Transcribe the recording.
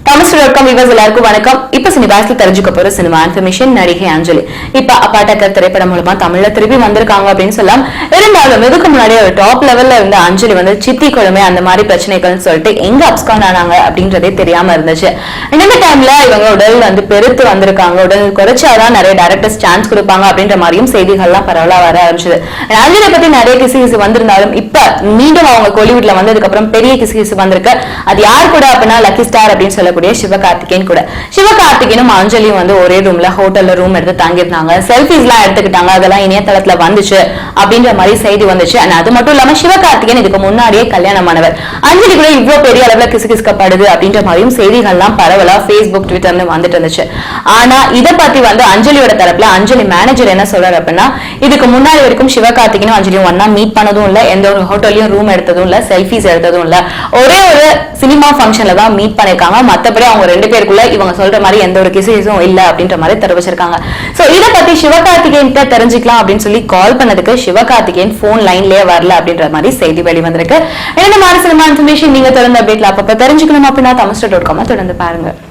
தமிழ் எல்லாருக்கும் வணக்கம். இப்ப சினிபாஸ்ல தெரிஞ்சுக்க போற சினிமா இன்ஃபர்மேஷன். நடிகை அஞ்சலி இப்ப அப்பாட்டக்கர் திரைப்படம் மூலமா தமிழ்ல திருப்பி வந்திருக்காங்க அப்படின்னு சொல்லலாம். இருந்தாலும் இதுக்கு முன்னாடி ஒரு டாப் லெவல்ல இருந்த அஞ்சலி வந்து சித்தி குழமை அந்த மாதிரி பிரச்சனைகள்னு சொல்லிட்டு எங்க அப்ஸ்கான் ஆனாங்க அப்படின்றதே தெரியாம இருந்துச்சு. இந்த டைம்ல இவங்க உடல் வந்து பெருத்து வந்திருக்காங்க. உடல் குறைச்சாதான் நிறைய டைரக்டர்ஸ் சான்ஸ் கொடுப்பாங்க அப்படின்ற மாதிரியும் செய்திகள்லாம் பரவலா வர ஆரம்பிச்சது. அஞ்சலியை பத்தி நிறைய கிசு வந்திருந்தாலும் இப்ப மீண்டும் அவங்க கோலிவுட்ல வந்ததுக்கு அப்புறம் பெரிய கிசு வந்திருக்கு. அது யார் கூட அப்படின்னா லக்கி ஸ்டார் அப்படின்னு சொல்லக்கூடிய சிவகார்த்திகேயன் கூட. சிவகார்த்திகேயனும் அஞ்சலியும் வந்து ஒரே ரூம்ல ஹோட்டல்ல ரூம் எடுத்து தங்கியிருந்தாங்க. செல்ஃபிஸ் எல்லாம் எடுத்துக்கிட்டாங்க. அதெல்லாம் இணையதளத்துல வந்துச்சு அப்படின்ற மாதிரி செய்தி வந்துச்சு. அது மட்டும் இல்லாம சிவகார்த்திகேயன் இதுக்கு முன்னாடியே கல்யாணமானவர். அஞ்சலி கூட இவ்வளவு பெரிய அளவுல கிசுகிசுக்கப்படுது அப்படின்ற மாதிரியும் செய்திகள்லாம் பரவலா பேஸ்புக் ட்விட்டர்னு வந்துட்டு இருந்துச்சு. ஆனா இதை பத்தி வந்து அஞ்சலியோட தரப்புல அஞ்சலி மேனேஜர் என்ன சொல்றாரு அப்படின்னா, இதுக்கு முன்னாடி வரைக்கும் சிவகார்த்திகேயனும் அஞ்சலியும் ஒன்னா மீட் பண்ணதும் இல்ல, எந்த ஒரு ஹோட்டல்லையும் ரூம் எடுத்ததும் இல்ல, செல்ஃபிஸ் எடுத்ததும் இல்ல, ஒரே ஒரு சினிமா ஃபங்க்ஷன்ல தான் மீட் பண்ணிருக்காங்க. மத்தபடி அவங்க ரெண்டு பேருக்குள்ள இவங்க சொல்ற மாதிரி எந்த ஒரு கிசுகிசும் இல்ல அப்படின்ற மாதிரி தெரிவிச்சிருக்காங்க. சோ இத பத்தி சிவகார்த்திகேயன் கிட்ட தெரிஞ்சுக்கலாம் அப்படின்னு சொல்லி கால் பண்ணதுக்கு சிவகார்த்திகேயன் போன் லைன்லயே வரல அப்படின்ற மாதிரி செய்தி வெளிவந்திருக்கு. இந்த மாதிரி சினிமா இன்ஃபர்மேஷன் நீங்க தொடர்ந்து அப்டேட்ல அப்பப்ப தெரிஞ்சுக்கணும் அப்படின்னா தமிழ்ஸ்டார்.com தொடர்ந்து பாருங்க.